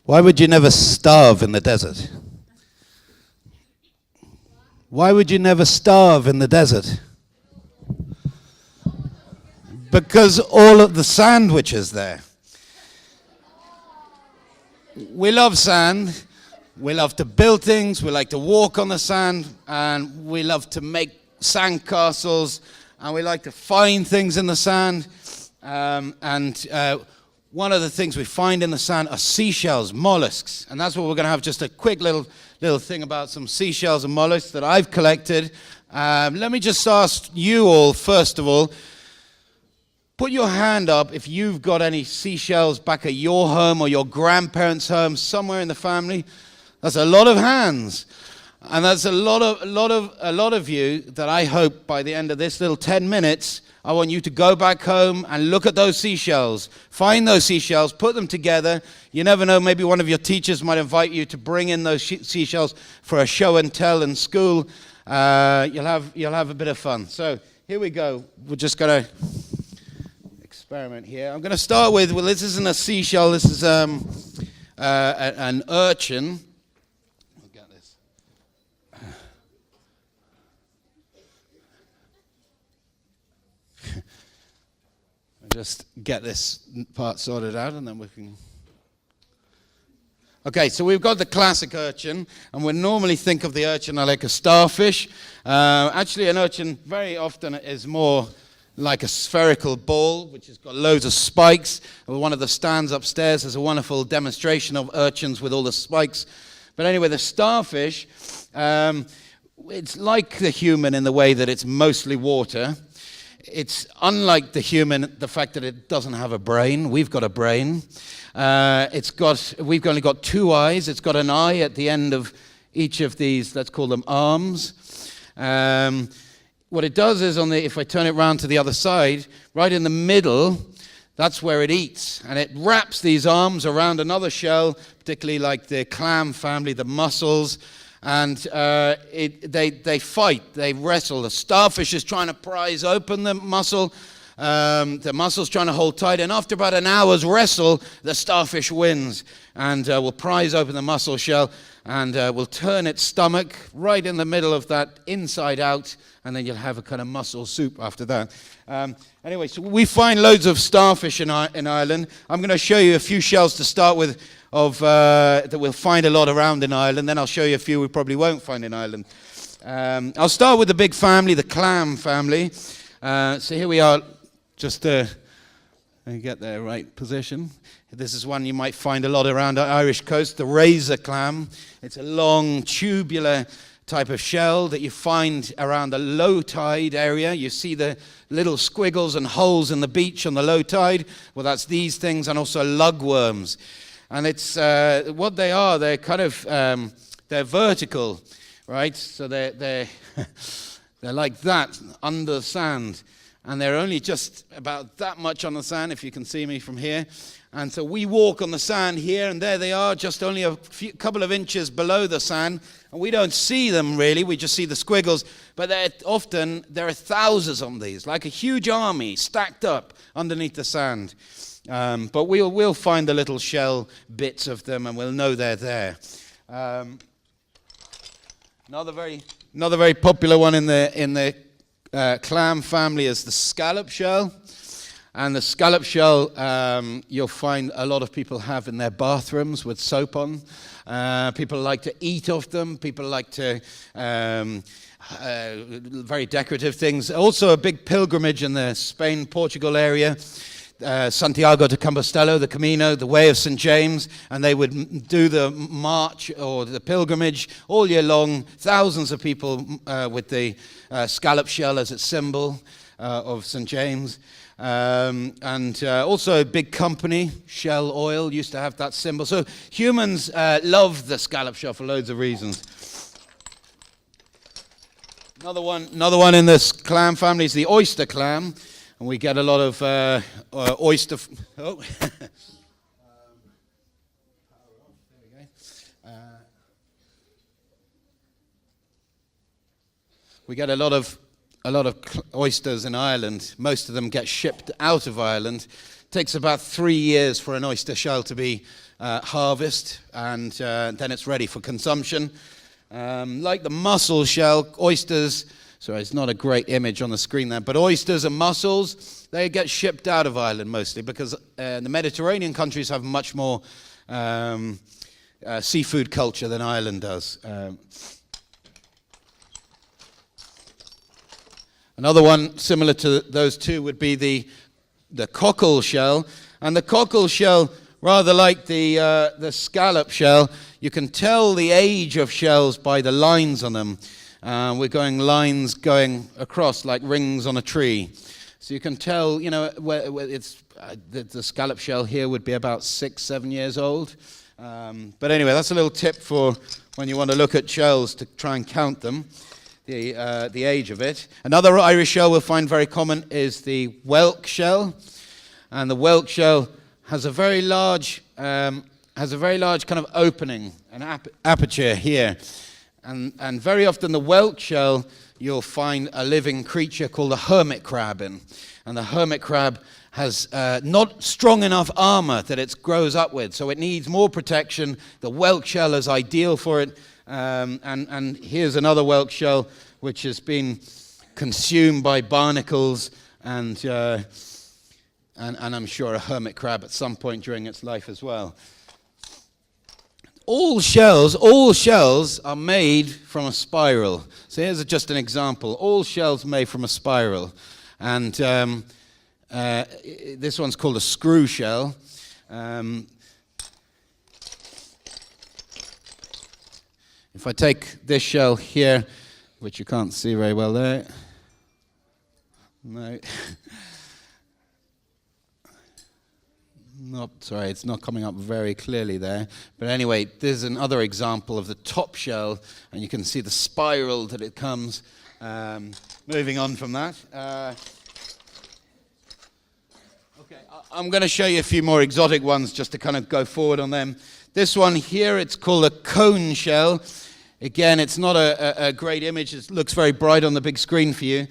Why would you never starve in the desert? Why would you never starve in the desert? Because all of the sandwiches there. We love sand. We love to build things. We like to walk on the sand. And we love to make sand castles. And we like to find things in the sand. One of the things we find in the sand are seashells, mollusks. And that's what we're going to have, just a quick little thing about some seashells and mollusks that I've collected. Let me just ask you all, first of all, put your hand up if you've got any seashells back at your home or your grandparents' home, somewhere in the family. That's a lot of hands. And that's a lot of you that I hope by the end of this little 10 minutes, I want you to go back home and look at those seashells. Find those seashells, put them together. You never know, maybe one of your teachers might invite you to bring in those seashells for a show and tell in school. You'll have a bit of fun. So here we go. We're just going to experiment here. I'm going to start with, well, this isn't a seashell. This is an urchin. Just get this part sorted out and then we can... Okay, so we've got the classic urchin, and we normally think of the urchin like a starfish. Actually, an urchin very often is more like a spherical ball, which has got loads of spikes. One of the stands upstairs has a wonderful demonstration of urchins with all the spikes. But anyway, the starfish, it's like the human in the way that it's mostly water. It's unlike the human, the fact that it doesn't have a brain. We've got a brain. We've only got two eyes. It's got an eye at the end of each of these, let's call them arms. What it does is, if I turn it round to the other side, right in the middle, that's where it eats. And it wraps these arms around another shell, particularly like the clam family, the mussels. And they fight, they wrestle. The starfish is trying to prise open the mussel. The mussel's trying to hold tight. And after about an hour's wrestle, the starfish wins and will prise open the mussel shell and will turn its stomach right in the middle of that inside out. And then you'll have a kind of mussel soup after that. Anyway, so we find loads of starfish in Ireland. I'm going to show you a few shells to start with that we'll find a lot around in Ireland. Then I'll show you a few we probably won't find in Ireland. I'll start with the big family, the clam family. So here we are, just to get the right position. This is one you might find a lot around the Irish coast, the razor clam. It's a long, tubular type of shell that you find around the low tide area. You see the little squiggles and holes in the beach on the low tide. Well, that's these things, and also lugworms. And it's what they are. They're kind of they're vertical, right? So they're they're like that under the sand, and they're only just about that much on the sand, if you can see me from here. And so we walk on the sand here, and there they are, just only a couple of inches below the sand, and we don't see them really. We just see the squiggles. But there are thousands of these, like a huge army stacked up underneath the sand. But we'll find the little shell bits of them, and we'll know they're there. Another very popular one in the clam family is the scallop shell. And the scallop shell you'll find a lot of people have in their bathrooms with soap on. People like to eat off them. People like to very decorative things. Also a big pilgrimage in the Spain-Portugal area. Santiago de Compostela, the Camino, the Way of St. James, and they would do the march or the pilgrimage all year long. Thousands of people with the scallop shell as its symbol of St. James. And also a big company, Shell Oil, used to have that symbol. So humans love the scallop shell for loads of reasons. Another one in this clam family is the oyster clam. And we get a lot of oyster... we get a lot of oysters in Ireland. Most of them get shipped out of Ireland takes about 3 years for an oyster shell to be harvested, and then it's ready for consumption. Like the mussel shell, oysters, sorry, it's not a great image on the screen there, but oysters and mussels, they get shipped out of Ireland mostly because the Mediterranean countries have much more seafood culture than Ireland does. Another one similar to those two would be the cockle shell. And the cockle shell, rather like the scallop shell, you can tell the age of shells by the lines on them. We're going lines going across like rings on a tree. So you can tell, where it's the scallop shell here would be about 6-7 years old. But anyway, that's a little tip for when you want to look at shells to try and count them, the age of it. Another Irish shell we'll find very common is the whelk shell, and the whelk shell has a very large kind of opening, an aperture here, and very often the whelk shell you'll find a living creature called a hermit crab in, and the hermit crab has not strong enough armor that it grows up with, so it needs more protection. The whelk shell is ideal for it, and here's another whelk shell which has been consumed by barnacles and I'm sure a hermit crab at some point during its life as well. All shells are made from a spiral. So here's just an example. All shells made from a spiral, and this one's called a screw shell. If I take this shell here, which you can't see very well there, no, sorry, it's not coming up very clearly there. But anyway, there's another example of the top shell, and you can see the spiral that it comes. Moving on from that. Okay, I'm going to show you a few more exotic ones just to kind of go forward on them. This one here, it's called a cone shell. Again, it's not a great image. It looks very bright on the big screen for you.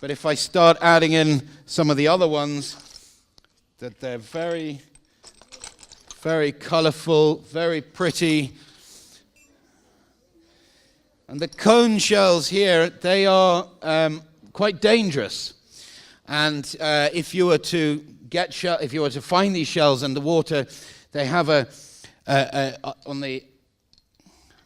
But if I start adding in some of the other ones, that they're very, very colorful, very pretty. And the cone shells here, they are quite dangerous. And if you were to find these shells in the water, they have on the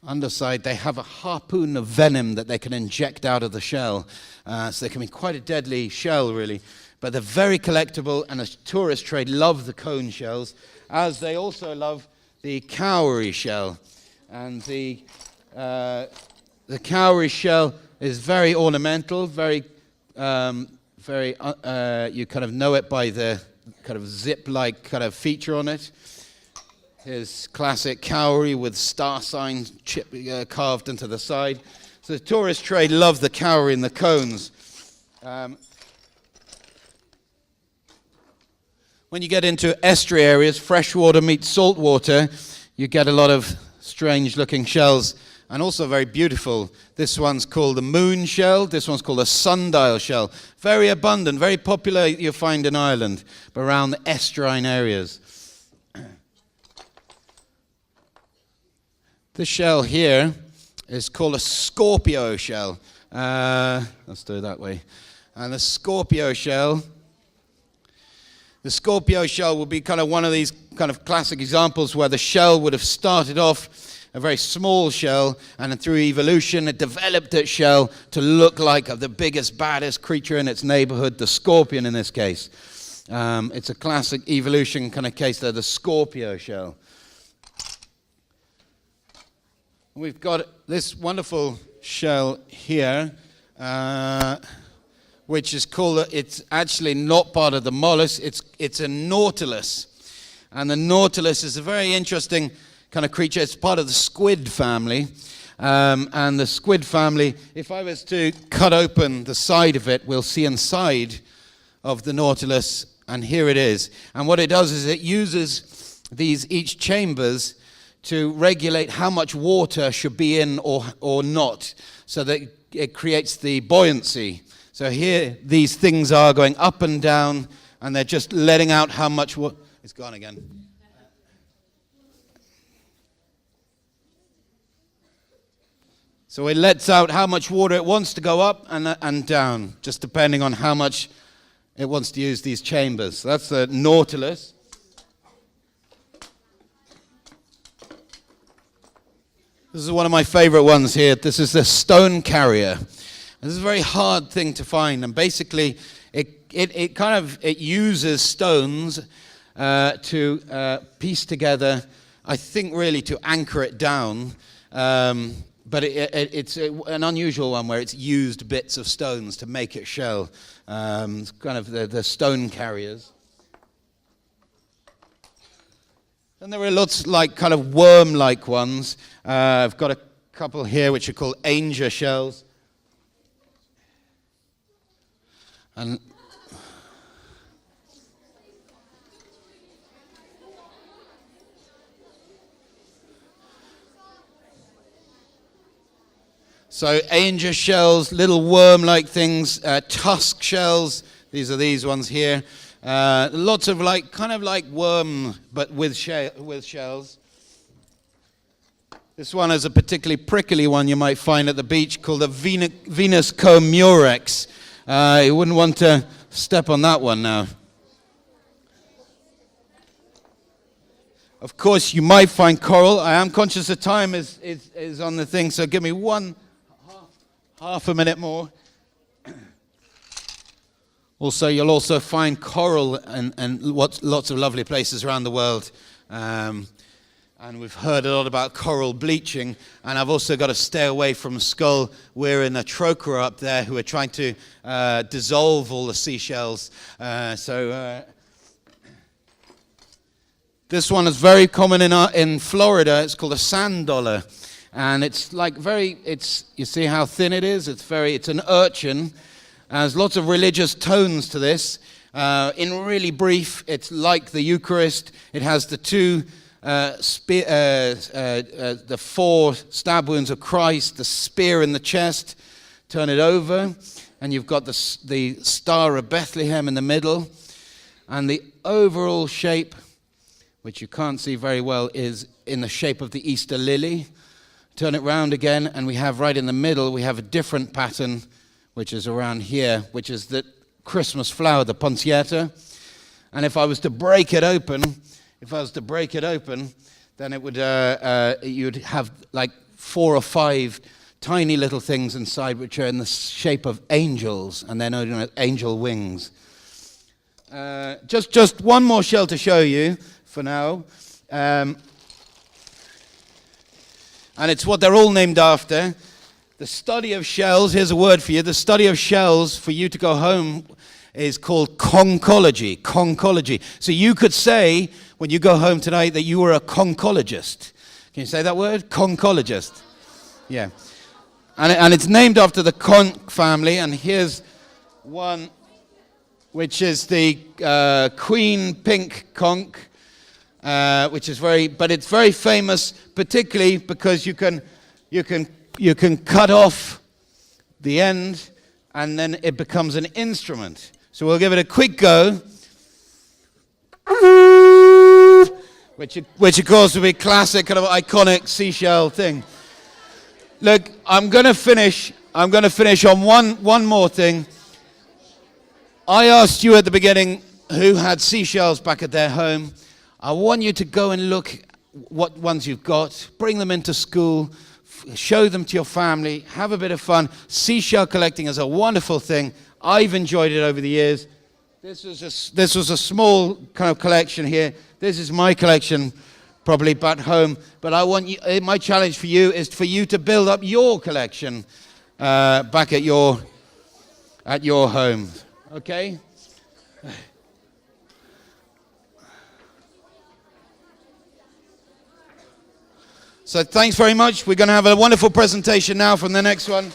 underside, they have a harpoon of venom that they can inject out of the shell. So they can be quite a deadly shell, really. But they're very collectible, and a tourist trade love the cone shells, as they also love the cowrie shell. And the cowrie shell is very ornamental, very, you kind of know it by the kind of zip-like kind of feature on it. Here's classic cowrie with star signs carved into the side. So the tourist trade love the cowrie and the cones. When you get into estuary areas, freshwater meets saltwater, you get a lot of strange-looking shells, and also very beautiful. This one's called the moon shell. This one's called a sundial shell. Very abundant, very popular you'll find in Ireland, but around the estuarine areas. This shell here is called a Scorpio shell. Let's do it that way. And the Scorpio shell will be kind of one of these kind of classic examples where the shell would have started off a very small shell, and then through evolution it developed its shell to look like the biggest, baddest creature in its neighborhood, the scorpion in this case. It's a classic evolution kind of case there, the Scorpio shell. We've got this wonderful shell here, which is called, it's actually not part of the mollusk, it's a nautilus. And the nautilus is a very interesting kind of creature. It's part of the squid family. And the squid family, if I was to cut open the side of it, we'll see inside of the nautilus, and here it is. And what it does is it uses each chambers to regulate how much water should be in or not, so that it creates the buoyancy. So here these things are going up and down, and they're just letting out how much water. It's gone again. So it lets out how much water it wants to go up and down, just depending on how much it wants to use these chambers. That's the Nautilus. This is one of my favorite ones here. This is the stone carrier. This is a very hard thing to find, and basically it uses stones to piece together, I think really to anchor it down, but it's an unusual one where it's used bits of stones to make it shell. It's kind of the stone carriers. And there are lots like kind of worm-like ones. I've got a couple here which are called Ainger shells. And so Ainger shells, little worm-like things, tusk shells. These are these ones here. Lots of kind of like worm, but with shells. This one is a particularly prickly one you might find at the beach called a Venus comurex. You wouldn't want to step on that one now. Of course, you might find coral. I am conscious the time is on the thing, so give me half a minute more. Also, you'll also find coral and lots of lovely places around the world. And we've heard a lot about coral bleaching. And I've also got to stay away from Skull. We're in a trochera up there who are trying to dissolve all the seashells. This one is very common in Florida. It's called a sand dollar. And it's like you see how thin it is? It's an urchin. There's lots of religious tones to this. In really brief, it's like the Eucharist. It has the the 4 stab wounds of Christ, the spear in the chest. Turn it over, and you've got the Star of Bethlehem in the middle. And the overall shape, which you can't see very well, is in the shape of the Easter lily. Turn it round again, and we have right in the middle, we have a different pattern, which is around here, which is the Christmas flower, the Puncetta. And if I was to break it open, then it would you'd have like 4 or 5 tiny little things inside, which are in the shape of angels, and they're known as angel wings. Just one more shell to show you for now. And it's what they're all named after. The study of shells, here's a word for you. The study of shells for you to go home is called conchology. Conchology. So you could say, when you go home tonight, that you were a conchologist. Can you say that word? Conchologist. Yeah. And it's named after the conch family. And here's one, which is the queen pink conch, which is it's very famous, particularly because you can cut off the end, and then it becomes an instrument. So we'll give it a quick go, which of course will be classic, kind of iconic seashell thing. Look, I'm going to finish on one more thing. I asked you at the beginning who had seashells back at their home. I want you to go and look what ones you've got, bring them into school, show them to your family, have a bit of fun. Seashell collecting is a wonderful thing. I've enjoyed it over the years. This was a small kind of collection here. This is my collection, probably back home. But I want you. My challenge for you is for you to build up your collection back at your home. Okay. So thanks very much. We're going to have a wonderful presentation now from the next one.